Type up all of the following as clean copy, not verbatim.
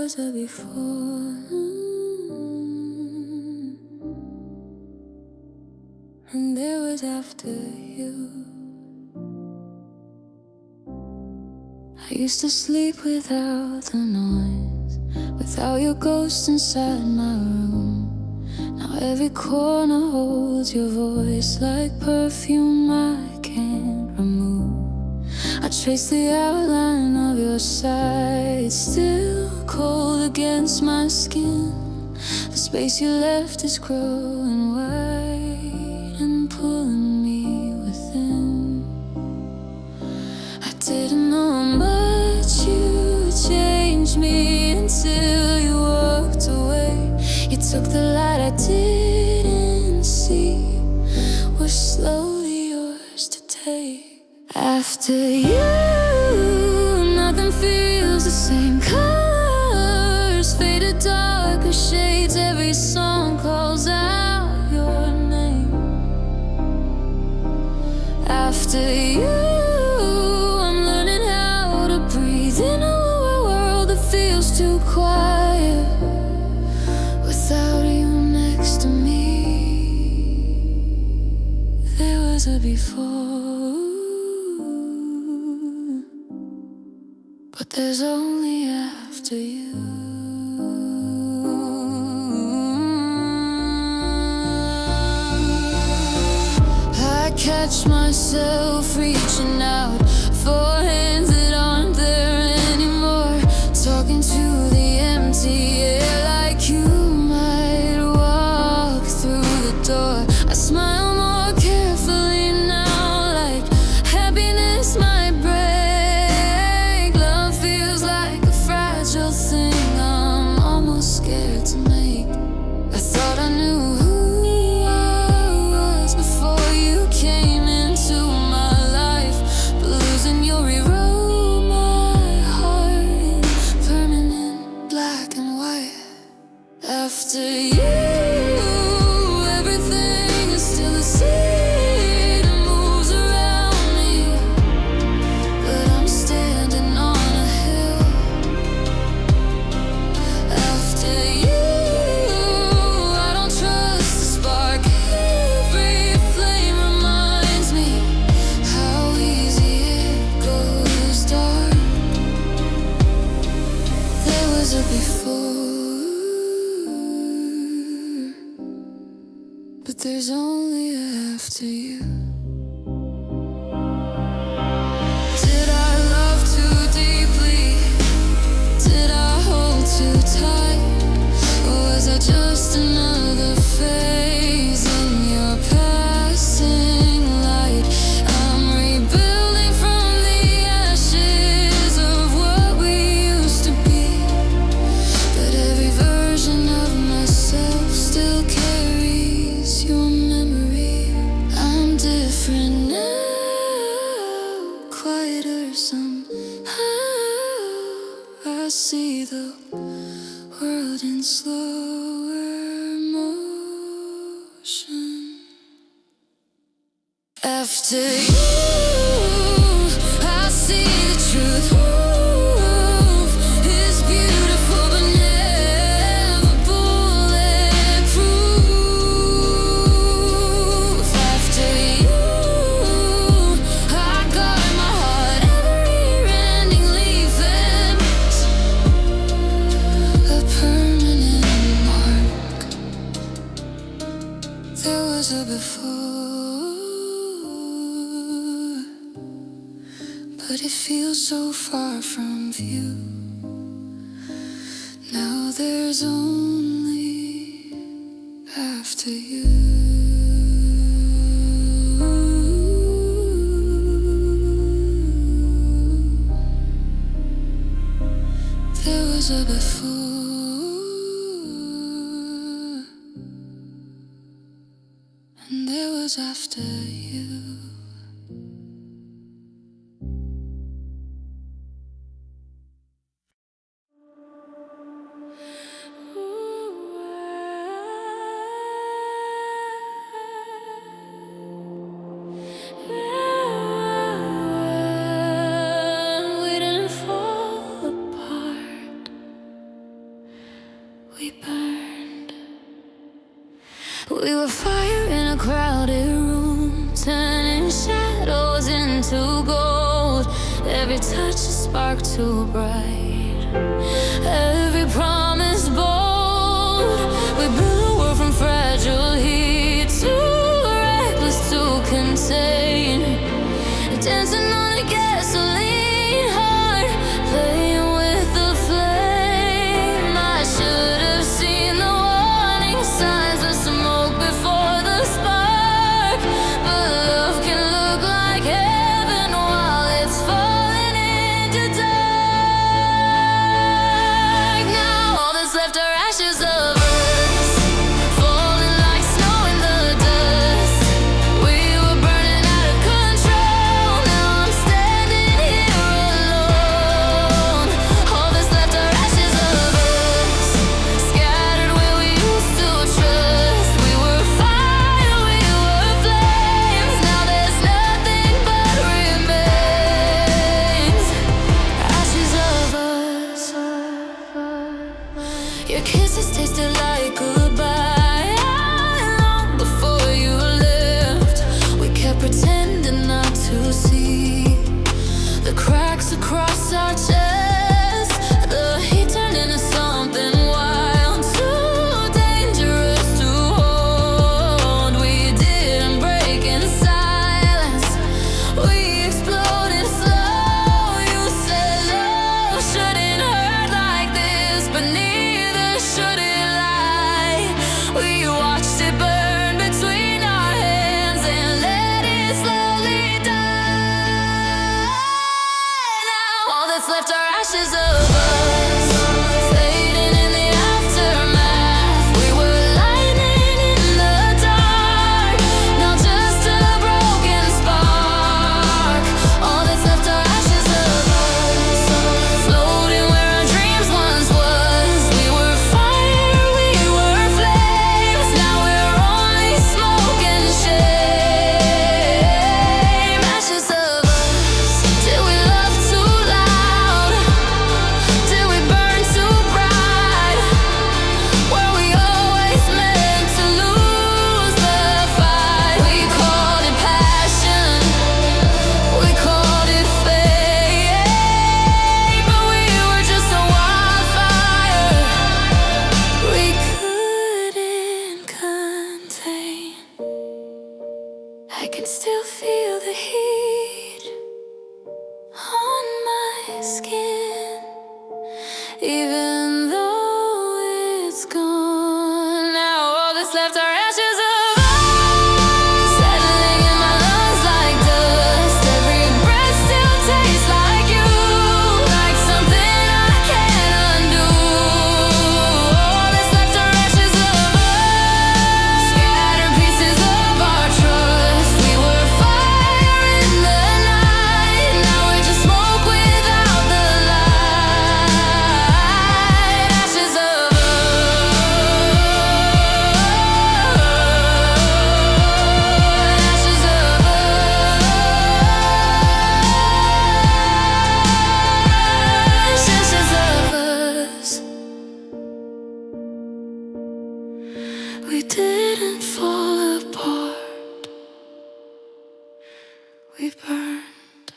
was a before, and there was after you. I used to sleep without the noise, without your ghost inside my room. Now every corner holds your voice like perfume I can't remove. I trace the outline of your side, still cold against my skin. The space you left is growing wide and pulling me within. I didn't know how much you changed me until you walked away. You took the light I didn't see, was slowly yours to take. After you, nothing feels the same. Colors faded, darker shades. Every song calls out your name. After you, I'm learning how to breathe in a world that feels too quiet without you next to me. There was a before, but there's only after you. I catch myself reaching out for hands that aren't there anymore, talking to the empty air like you might walk through the door. I smile more carefully now, like happiness might break. Love feels like a fragile thing I'm almost scared to make. I thought I knew who I was before you came into my life, but losing you rewrote my heart in permanent black and white. After you, everything is still the same. It moves around me, but I'm standing on a hill. After you, I don't trust the spark. Every flame reminds me how easy it goes dark. There was a before, but there's only after you. Did I love too deeply? Did I hold too tight? Or was I just another phase in your passing light? I'm rebuilding from the ashes of what we used to be, but every version of myself still carries your memory. I'm different now, quieter somehow. I see the world in slower motion. After you, I see the truth. Ooh, it's beautiful but never bulletproof. After you, I guard my heart. Every ending leaf ends a permanent mark. There was a before, but it feels so far from view. Now there's only after you. There was a before, and there was after you. We didn't fall apart. we burned. We were fire in a crowded room, turning shadows into gold. Every touch a spark too bright, every promise bold. We built a world from fragile heat, too reckless to contain, dancing on a gasoline heart, playing with the flame. I should have seen the warning signs of smoke before the spark. But love can look like heaven while it's falling into dark. Now all that's left are ashes of us, falling like snow in the dust. We were burning out of control. Now I'm standing here alone. All that's left are ashes of us, scattered where we used to trust. We were fire, we were flames. Now there's nothing but remains, ashes of us. Your kisses tasted like goodbye. Long before you left, we kept pretending not to see the cracks across our chest. The heat turned into something wild, too dangerous to hold. We didn't break in silence, we exploded slow. You said love shouldn't hurt like this, but neither should it lie. We watched it burn between our hands and let it slowly die. Now all that's left are ashes of us, fading in the aftermath. We were lightning in the dark, now just a broken spark. All that's left are ashes of us, floating where our dreams once was. We were fire, we were flames. Now we're only smoke and shame, ashes of us. Did we love too loud? Did we burn too bright? Were we always meant to lose the fight? We called it passion, we called it fate, but we were just a wildfire we couldn't contain. I can still feel the heat on my skin, even though it's gone. Now all that's left are ashes of us, settling in my lungs like dust. Every breath still tastes like you, like something I can't undo. All that's left are ashes of us, scattered pieces of our trust. We were fire in the night, now we're just smoke without the light, ashes of us, ashes of us, ashes of us. We didn't fall apart, we burned.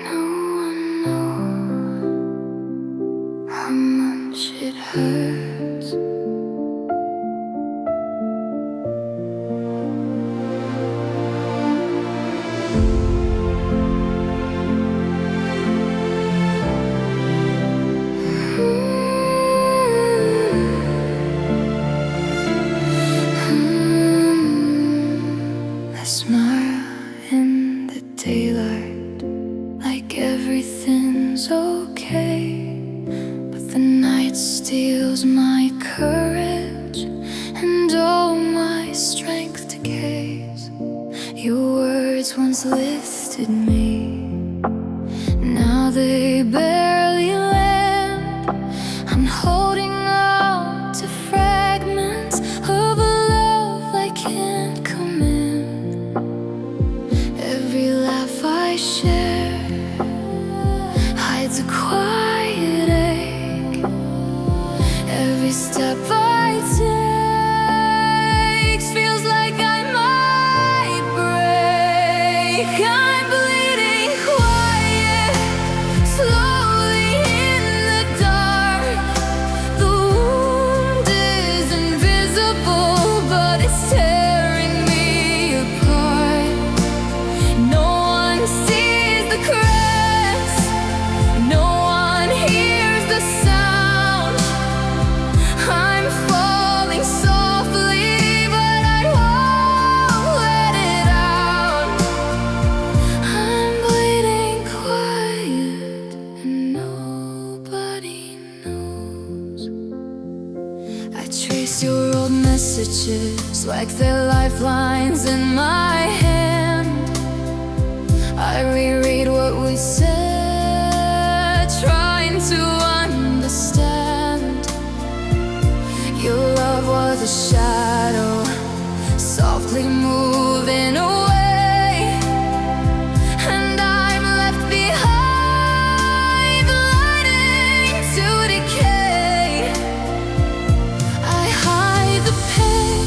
No one knows how much it hurts. I smile in the daylight, like everything's okay. But the night steals my courage, and all my strength decays. Your words once lifted me, now they barely land. I'm holding on to fragments of a love I can't command. share hides a quiet ache. Every step I take feels like I might break. I'm bleeding quiet, slowly in the dark. The wound is invisible, but it's tearing me apart. No one sees the cracks, no one hears the sound. I'm falling softly, but I won't let it out. I'm bleeding quiet, and nobody knows. I trace your old messages like they're lifelines in my hand. I reread what we said, trying to understand. Your love was a shadow, softly moving away, and I'm left behind, blinding to decay. I hide the pain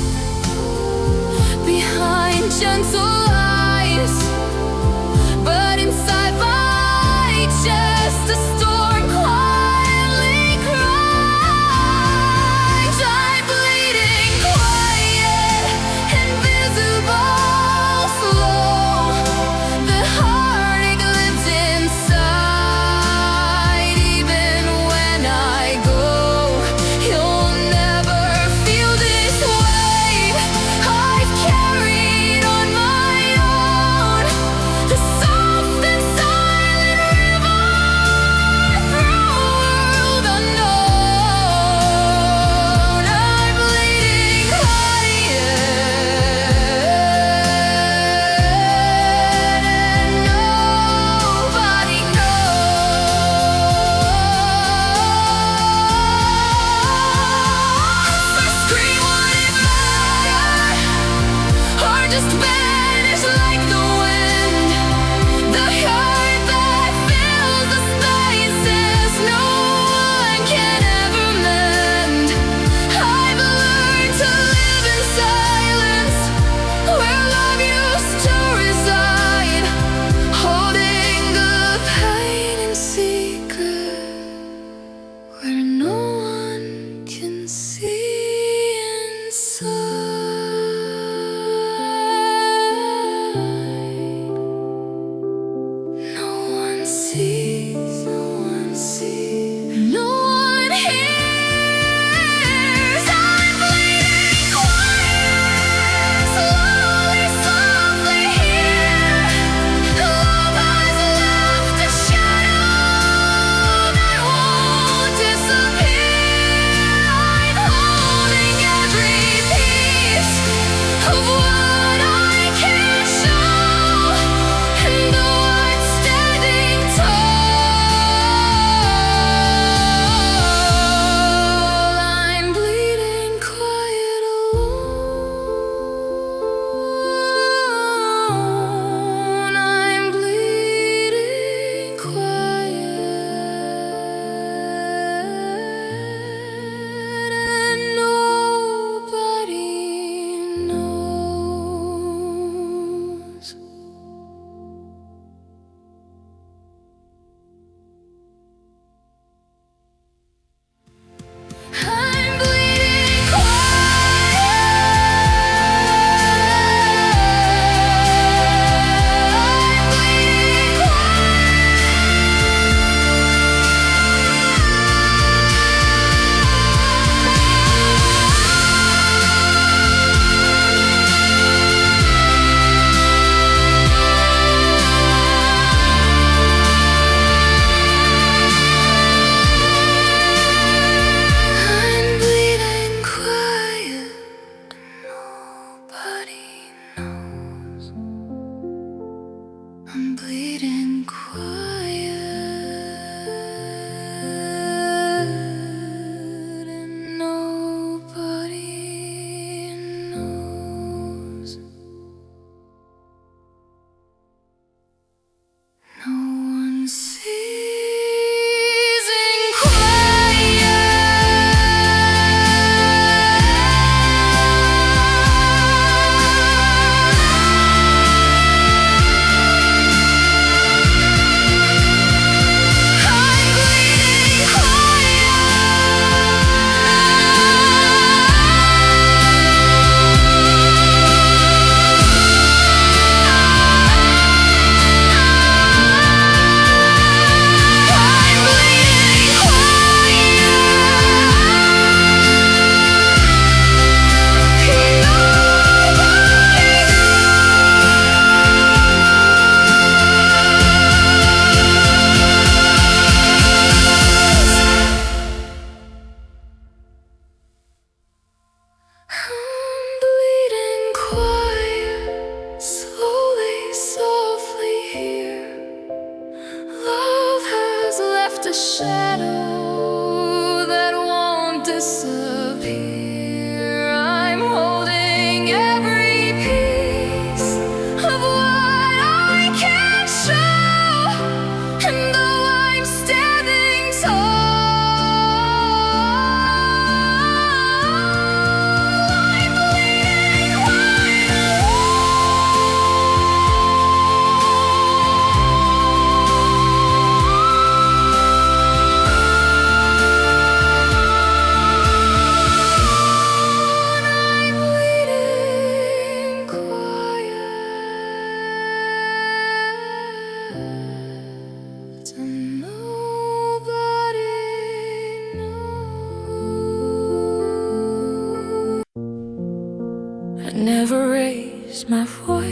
behind gentle eyes, but inside my chest a storm quietly cries. I'm bleeding quiet, invisible, slow. The heartache lives inside. Even when I go, you'll never feel this wave I've carried on my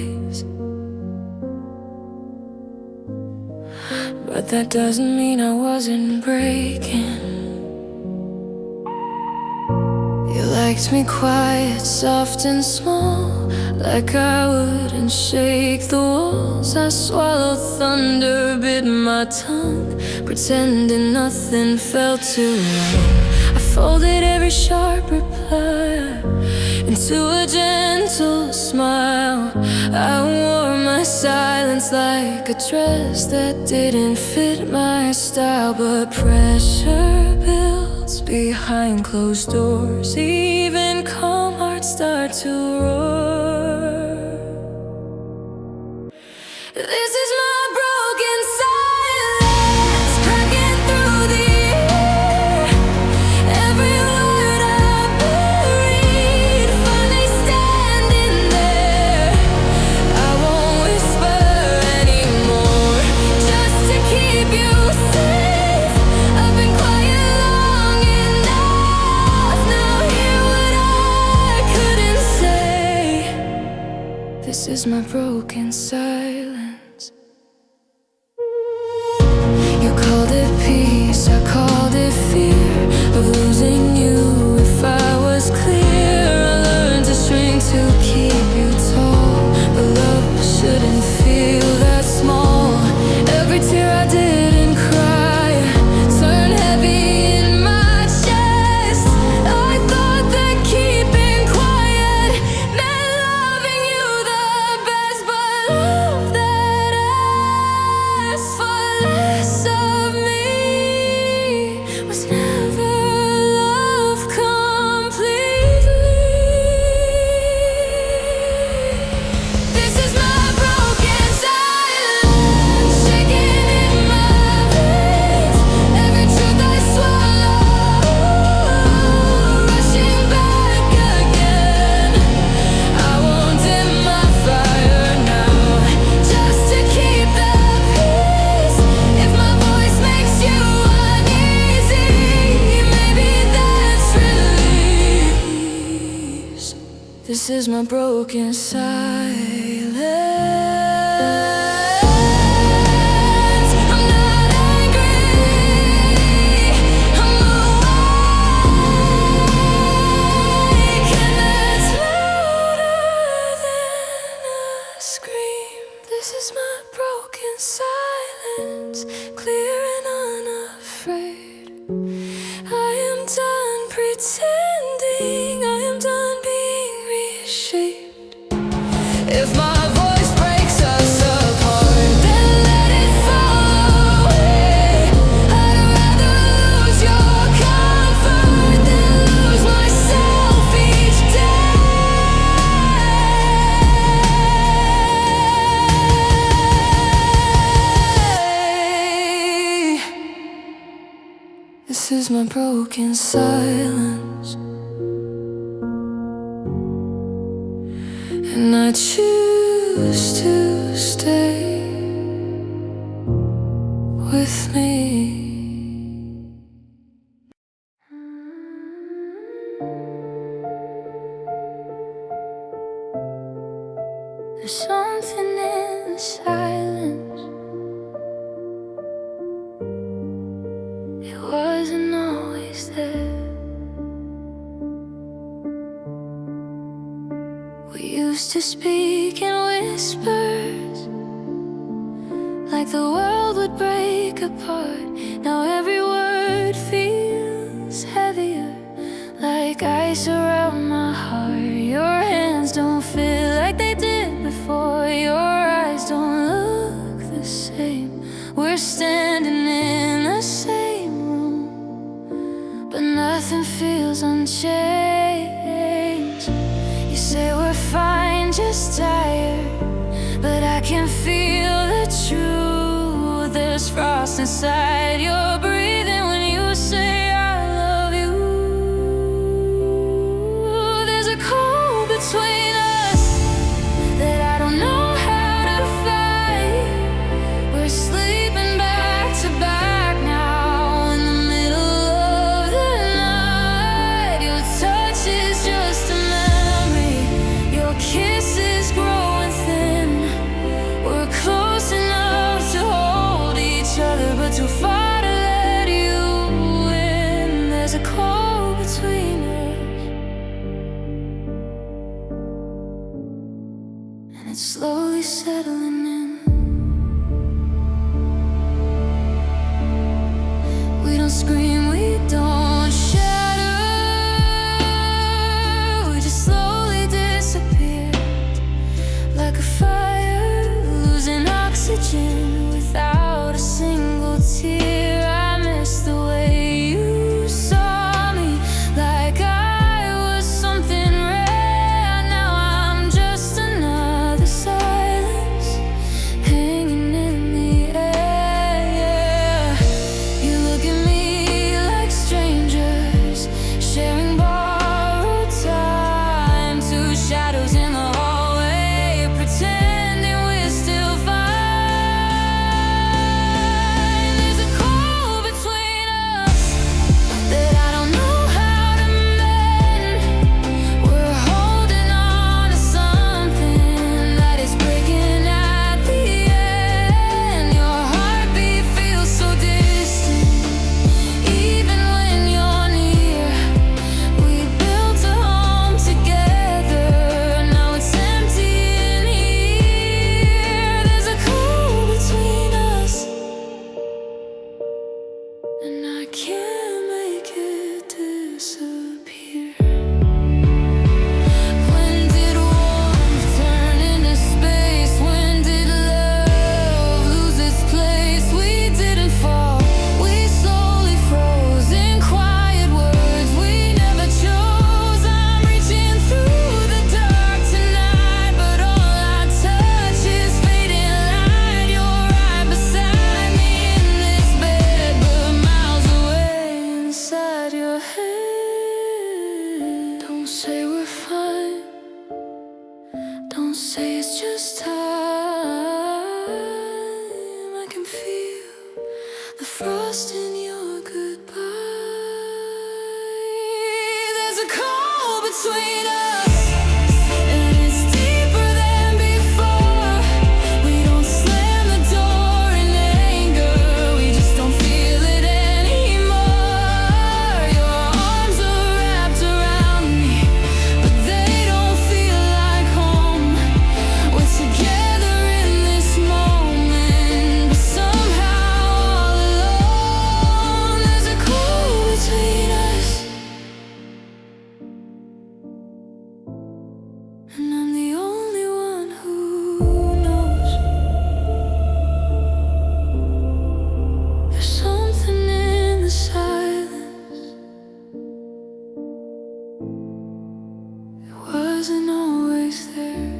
waves. But that doesn't mean I wasn't breaking. You liked me quiet, soft and small, like I wouldn't shake the walls. I swallowed thunder, bit my tongue, pretending nothing felt too wrong. I folded every sharp reply into a gentle smile. I wore my silence like a dress that didn't fit my style. But pressure builds behind closed doors. Even calm hearts start to roar. This is my broken silence, cracking through the air. Every word I buried, finally standing there. I won't whisper anymore, just to keep you safe. I've been quiet long enough. Now hear what I couldn't say. This is my broken silence. You called it peace, I called it fear of losing you if I was clear. I learned to shrink to keep you tall, but love shouldn't feel that small. Every tear I didn't cry turned heavy in my chest. I thought that keeping quiet meant loving you the best, but love that asked for less of me was never love completely. This is my broken silence, shaking in my veins. Every truth I swallow, rushing back again. I won't dim my fire now, just to keep the peace. If my voice makes you uneasy, maybe that's release. This is my broken silence. I'm not angry, I'm awake, and that's louder than a scream. This is my broken silence, clear and unafraid. I am done pretending, I am done being reshaped. If my voice breaks us apart, then let it fall away. I'd rather lose your comfort than lose myself each day. This is my broken silence, and I choose to stay with me. There's something in the silence. It wasn't always there. We used to speak in whispers, like the world would break apart. Now every word feels heavier, like ice around my heart. Your hands don't feel like they did before. Your eyes don't look the same. We're standing in the same room, but nothing feels unchanged. You say we're fine, just tired, but I can feel the truth. There's frost inside your breathing when you say I love you. There's a cold between us that I don't know how to fight. We're sleeping back to back now in the middle of the night. Your touch is just a memory, your kiss is growing thin. and it's slowly settling in. We don't scream, we don't shatter, we just slowly disappear, like a fire losing oxygen without a single tear. I miss the way you saw me, like I was something rare. Now I'm just another silence hanging in the air. You look at me like strangers, sharing borrowed time. Two shadows in the hallway, pretending we're still fine. There's a cold between us that I don't know how to mend. We're holding on to something that is breaking at the end. Your heartbeat feels so distant, even when you're near. We built a home together, now it's empty in here. There's a cold between us, and I can't make it disappear. When did warmth turn into space? When did love lose its place? We didn't fall, we slowly froze in quiet words we never chose. I'm reaching through the dark tonight, but all I touch is fading light. You're right beside me in this bed, but miles away inside your head. Don't say we're fine, don't say it's just time. I can feel the frost in your goodbye. There's a cold between us, and it's deeper than before. We don't slam the door in anger, we just don't feel it anymore. Your arms are wrapped around me, but they don't feel like home. We're together in this moment, but somehow all alone. There's a cold between us, and I'm the only one who knows. There's something in the silence, it wasn't always there.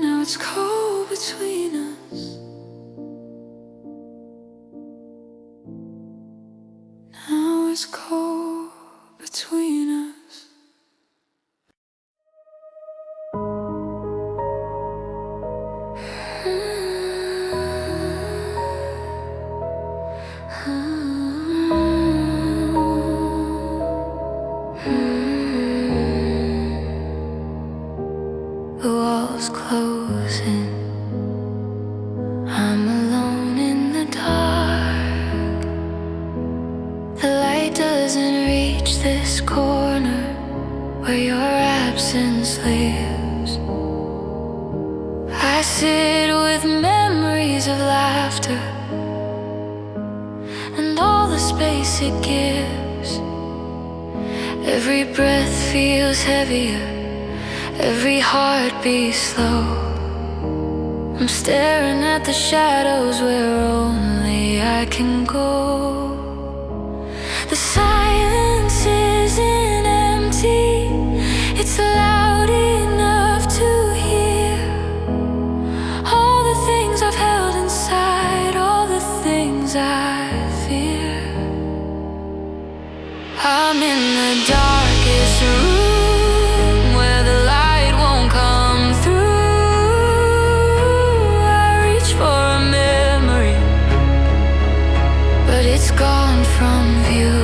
Now it's cold between us, now it's cold between us. The walls closing, I'm alone in the dark. The light doesn't reach this corner where your absence lives. I sit with memories of laughter and all the space it gives. Every breath feels heavier, every heartbeat slow. I'm staring at the shadows where only I can go. The silence isn't empty, it's loud enough to hear all the things I've held inside, all the things I fear. I'm in the darkest room where the light won't come through. I reach for a memory, but it's gone from view.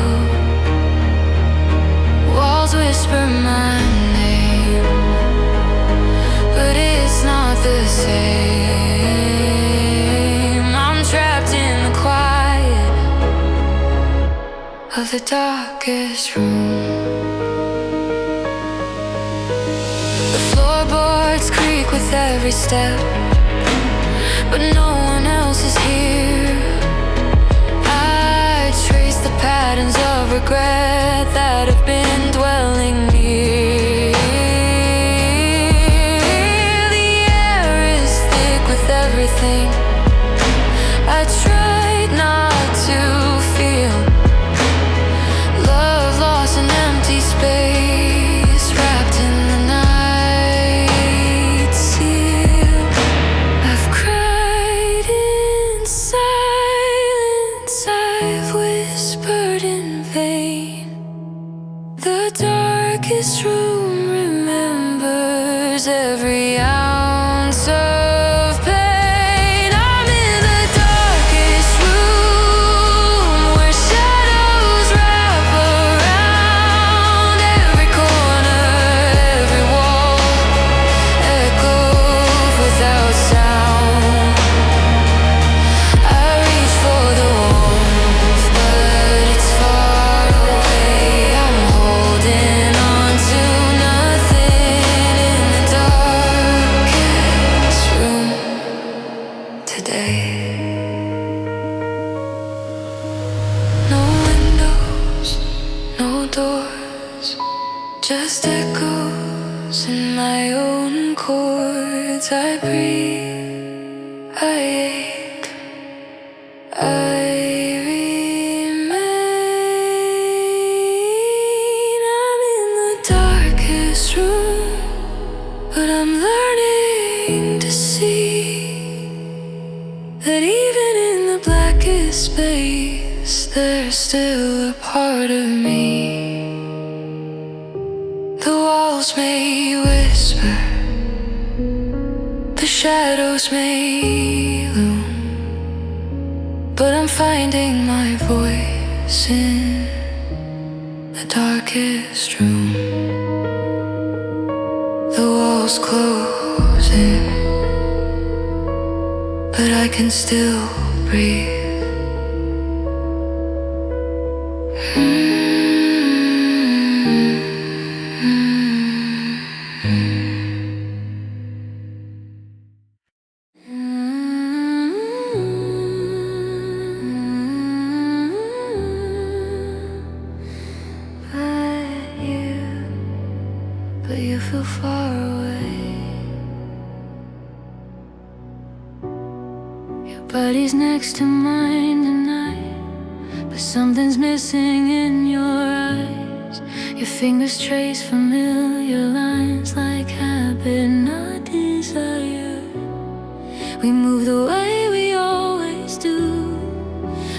Walls whisper my name, but it's not the same. I'm trapped in the quiet of the darkest room. with every step, but no one else is here. I trace the patterns of regret that have been dwelling near. The air is thick with everything I tried not to feel. Love lost in empty space, wrapped in the night seal. I've cried in silence, I've whispered in vain. The darkest room remembers every ounce of pain. I'm in the darkest room where shadows wrap around every corner, every wall echoes without sound. I reach for the warmth, but it's far away. I'm holding on to nothing in the darkest room today. No windows, no doors, just echoes in my own chords. I breathe, I ache, I remain. I'm in the darkest room, but I'm learning to see that even in the blackest space, there's still a part of me. The walls may whisper, the shadows may loom, but I'm finding my voice in the darkest room. The walls close in, but I can still breathe. But you feel far away. Your body's next to mine tonight, but something's missing in your eyes. Your fingers trace familiar lines like habit, not desire. We move the way we always do,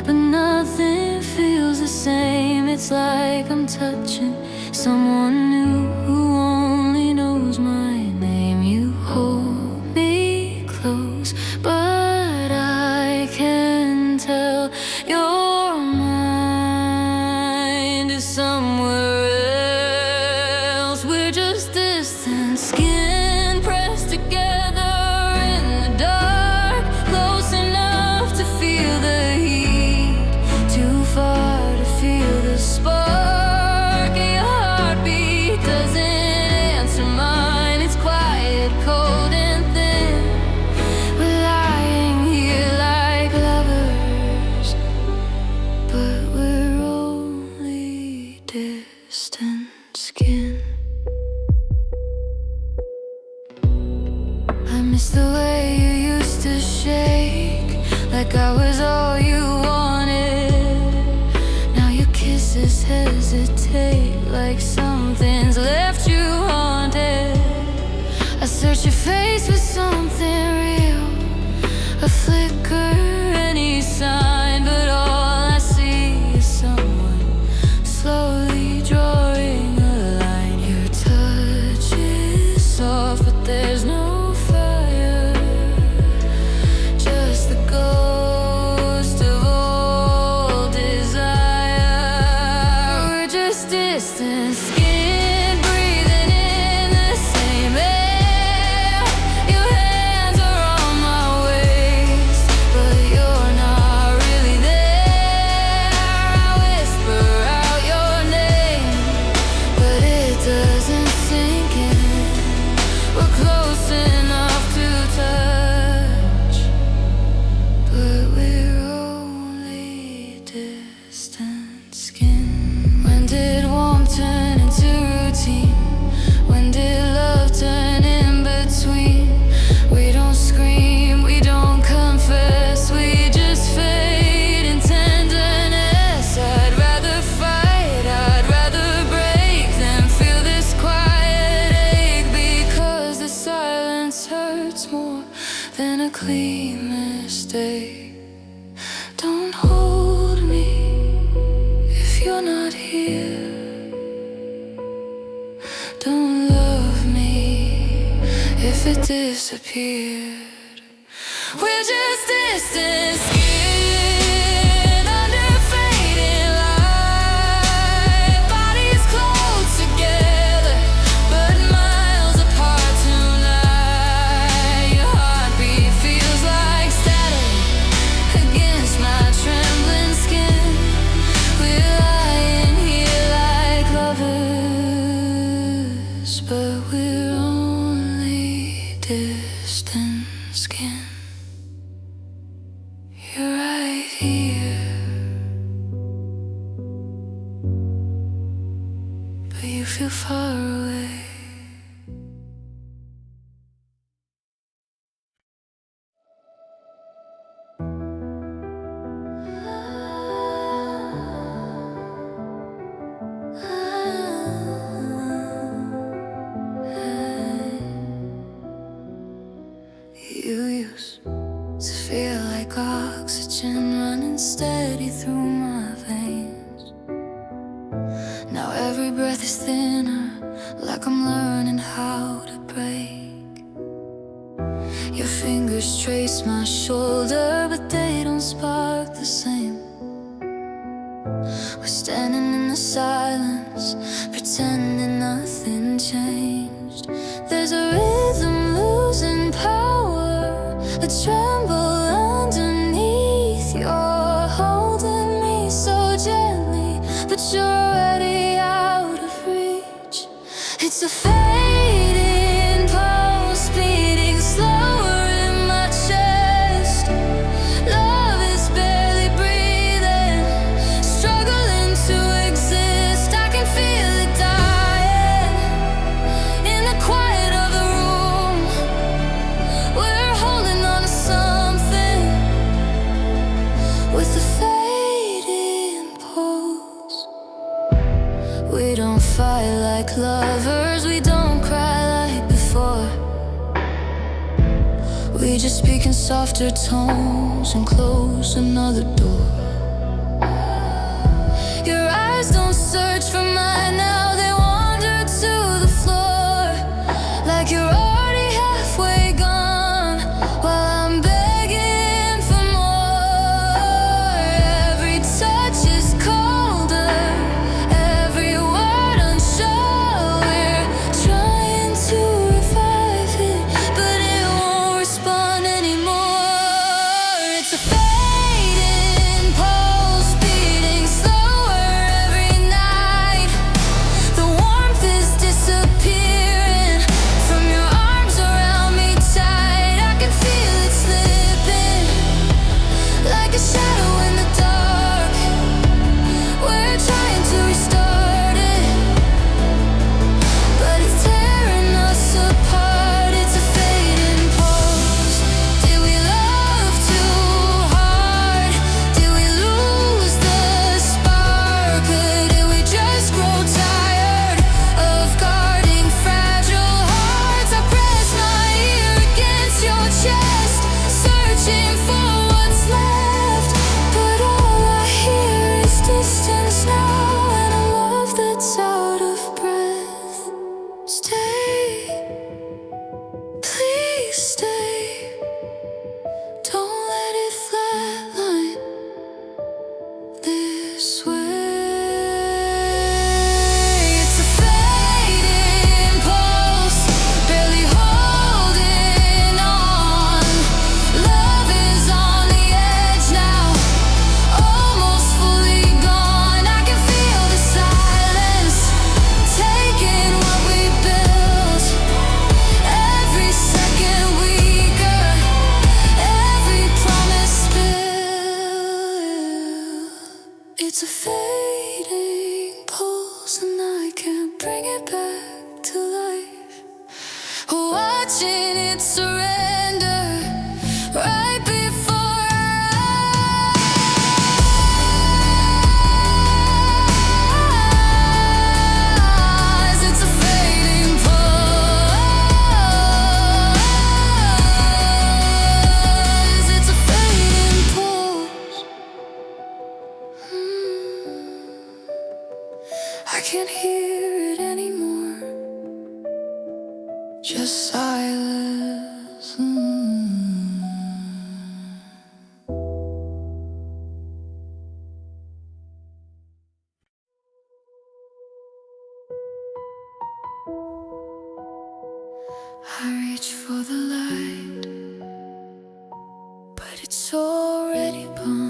but nothing feels the same. It's like I'm touching someone new who only knows my name. You hold me close, but I can tell your mind is somewhere else. We're just distant skin pressed together in the dark, close enough to feel the heat, too far to feel the spark. Your heartbeat doesn't answer mine. It's quiet, cold and thin. We're lying here like lovers, but we're only distant skin. I miss the way you used to shake, like I was all you wanted. Now your kisses hesitate, like something's left you haunted. I search your face for something real, a flicker, any sign, but all I see is someone slowly drawing a line. Your touch is soft, but there's no fire, just the ghost of old desire. We're just distant skin, breathing in the same air. Your hands are on my waist, but you're not real. a clean mistake. Don't hold me if you're not here. Don't love me if it disappeared. We're just distant skin under fading light. Bodies close together, but miles apart tonight. Your heartbeat feels like static against my trembling skin. We're lying here like lovers, but we're only distant skin. You're right here, but you feel far away. You used to feel like oxygen running steady through my veins. Now every breath is thinner, like I'm learning how to break. Your fingers trace my shoulder, but they don't spark the same. We're standing in the silence, pretending nothing changed. There's a rhythm losing power, a tremble underneath. You're holding me so gently, but you're already out of reach. It's a fading pulse beating slower in my chest. Love is barely breathing, struggling to exist. I can feel it dying in the quiet of the room. We're holding on to something with a fading pulse. We don't fight like lovers, we don't cry like before. We just speak in softer tones and close another door. Your eyes don't search for mine now, they wander to the floor. Like you're already halfway gone, while I'm begging for more. Every touch is colder, every word unsure. We're trying to revive it, but it won't respond anymore. It's a fading pulse beating slower every night. The warmth is disappearing from your arms around me tight. I can feel it slipping like a shadow in the dark. We're trying to restart it, but it's tearing us apart. It's a fading pulse. Did we love too hard? Did we lose the spark? Or did we just grow tired of guarding fragile hearts? I press my ear against your chest, searching for what's left, but all I hear is distance now, and a love that's out of breath. Stay, please stay. Don't let it flatline this way. It's a fading pulse, barely holding on. Love is on the edge now, almost fully gone. I can feel the silence taking what we built. Every second weaker, every promise spilled. It's a fading pulse, and I can't bring it back to life. Watching it surrender right before our eyes. It's a fading pulse. just silence. I reach for the light, but it's already gone.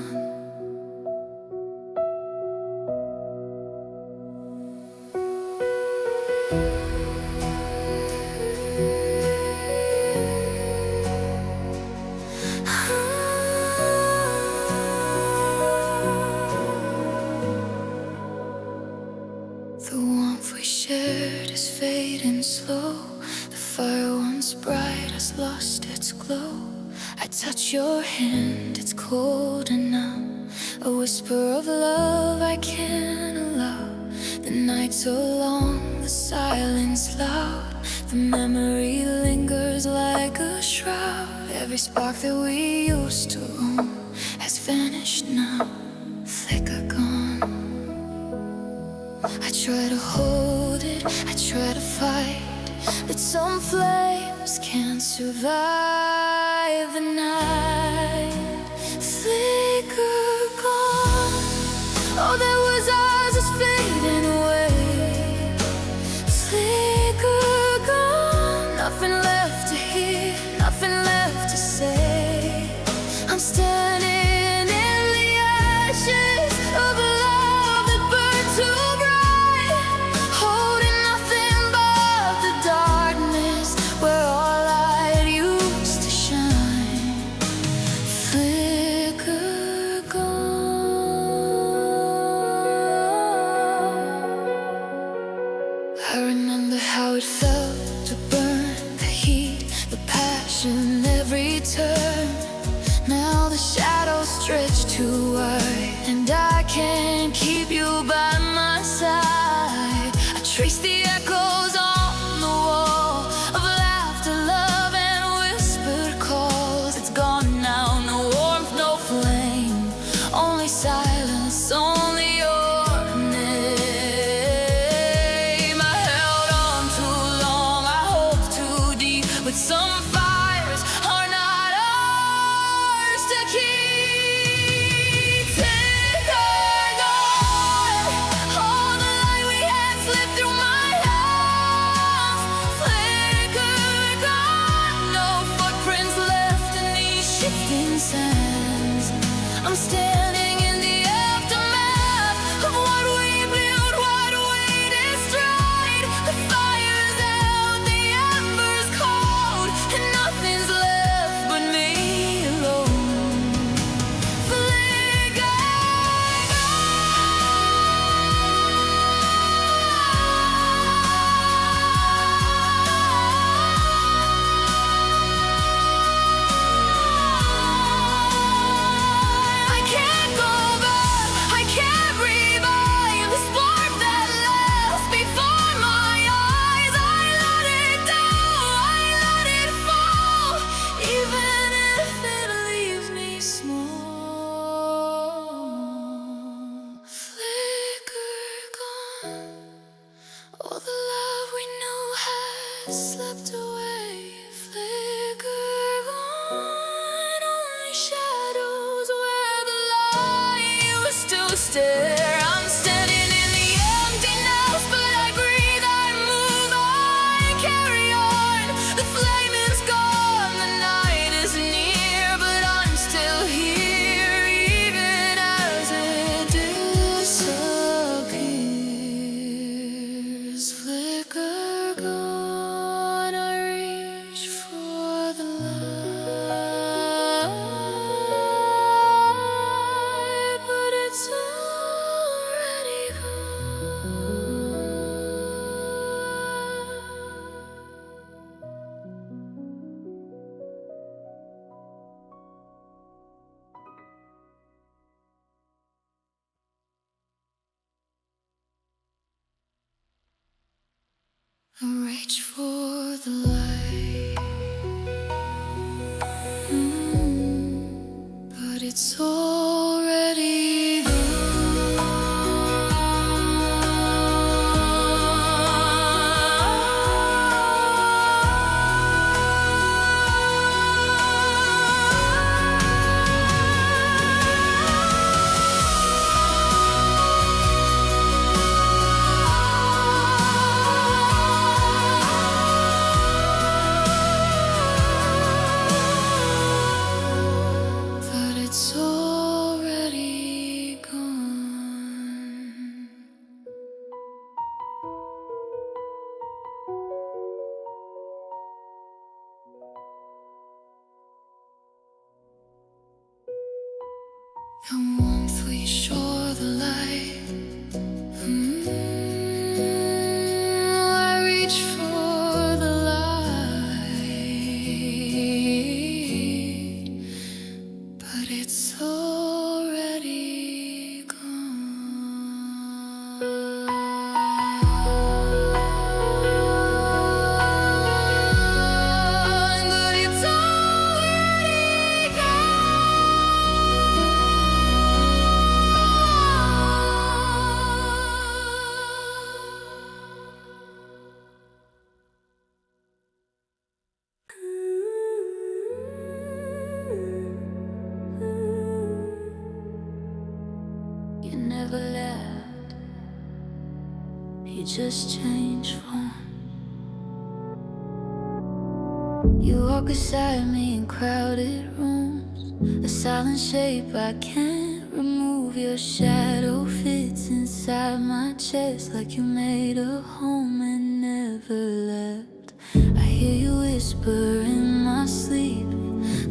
The warmth we shared is fading slow. The fire once bright has lost its glow. I touch your hand, it's cold and numb. A whisper of love I can't allow. The nights so long, the silence loud. The memory lingers like a shroud. Every spark that we used to own has vanished now, flicker gone. I try to hold it, I try to fight, but some flames can't survive the night. Flicker gone, all that was ours is fading away. Flicker gone, nothing left to hear, nothing left to say. I'm standing in the ashes of a love that burned too bright, holding nothing but the darkness where all light used to shine. Flicker gone. I remember how it felt to burn, the heat, the passion, every turn. Now the shadows stretch too wide, and I can't keep you by my side. I trace the echoes on the wall of laughter, love, and whispered calls. It's gone now, no warmth, no flame, only silence, only your name. I held on too long, I hoped too deep, but some fires are not ours to keep. Flicker gone, all the light we had slipped through my hands. Flicker gone, no footprints left in these shifting sands. I'm standing in the aftermath of what we built, what we destroyed. The fire's out, the embers cold, and nothing's left but me alone. Flicker I can't go back, I can't revive the spark that lasts before my eyes. I let it go, I let it fall, even if it leaves me small. Flicker gone, all the love we knew has slipped away. Flicker gone, only shadows where the light used to stare. I'm standing in the emptiness, but I breathe, I move, I carry on. The flame is gone, the night is near, but I'm still here, even as it disappears. Flicker gone, I reach for the light, but it's already gone. I reach for the light, but it's already gone. The warmth we shore the light. I reach for the light, but it's already gone. But it's already gone. You never left, you just changed form. You walk beside me in crowded rooms, a silent shape I can't remove. Your shadow fits inside my chest like you made a home and never left. I hear you whisper in my sleep,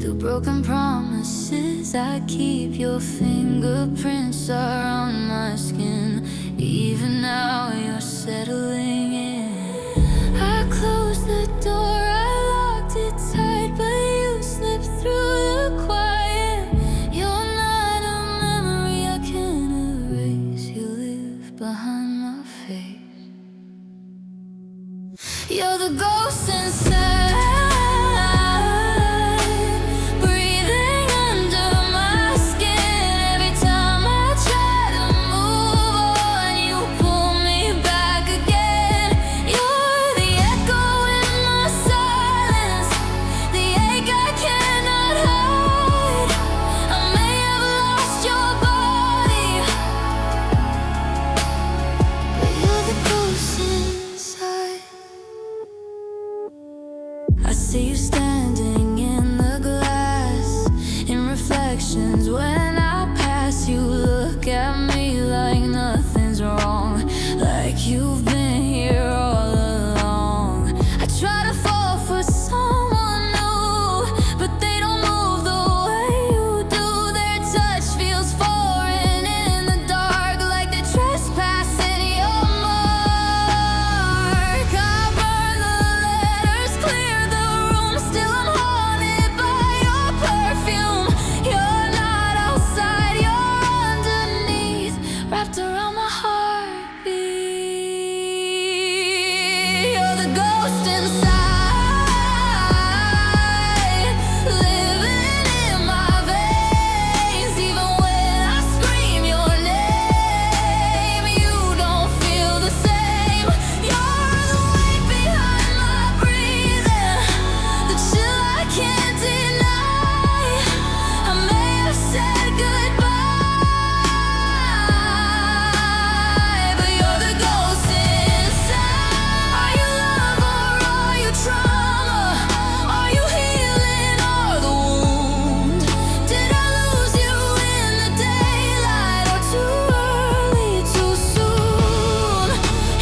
through broken promises I keep. Your fingerprints are on my skin, even now you're settling in. I closed the door, tight, but you slip through the quiet. You're not a memory I can erase. You live behind my face. You're the ghost inside, breathing under my skin. Every time I try to move on, you pull me back again. You're the echo in my silence, the ache I cannot hide. I may have lost your body, but you're the ghost inside. I see you standing in the glass, in reflections when I pass. You look at me like nothing's wrong, like you've been here all along. I try to fall for someone new, but they don't move the way you do. Their touch feels foreign in the dark, like they're trespassing your mark. I burn the letters, clear the room, still I'm haunted by your perfume. You're not outside, you're underneath, wrapped around my heartbeat. You're the ghost inside, living in my veins. Even when I scream your name, you don't feel the same. You're the weight behind my breathing, the chill I can't deny. I may have said goodbye, but you're the ghost inside. Are you love or are you trauma? Are you healing or the wound? Did I lose you in the daylight, or too early, too soon?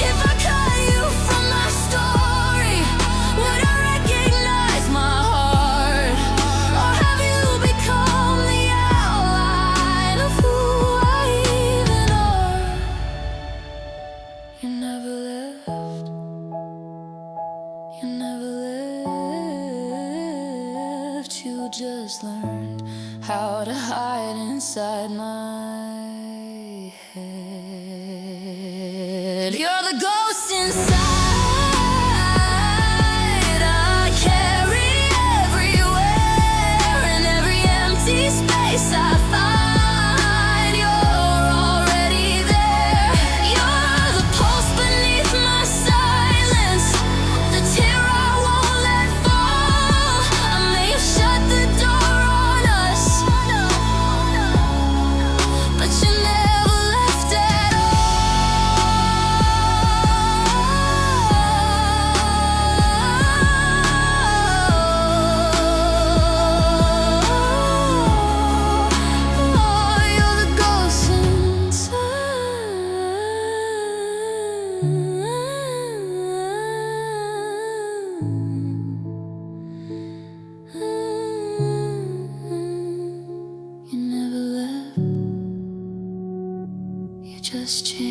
If I cut you from my story, would I recognize my heart? Or have you become the outline of who I even are? You never left, you never left. You just learned how to hide inside my head. You're the ghost inside, I carry everywhere. In every empty space I find, you're already there. You're the pulse beneath my silence, the tear I won't let fall. I may have shut the door on us, but has changed.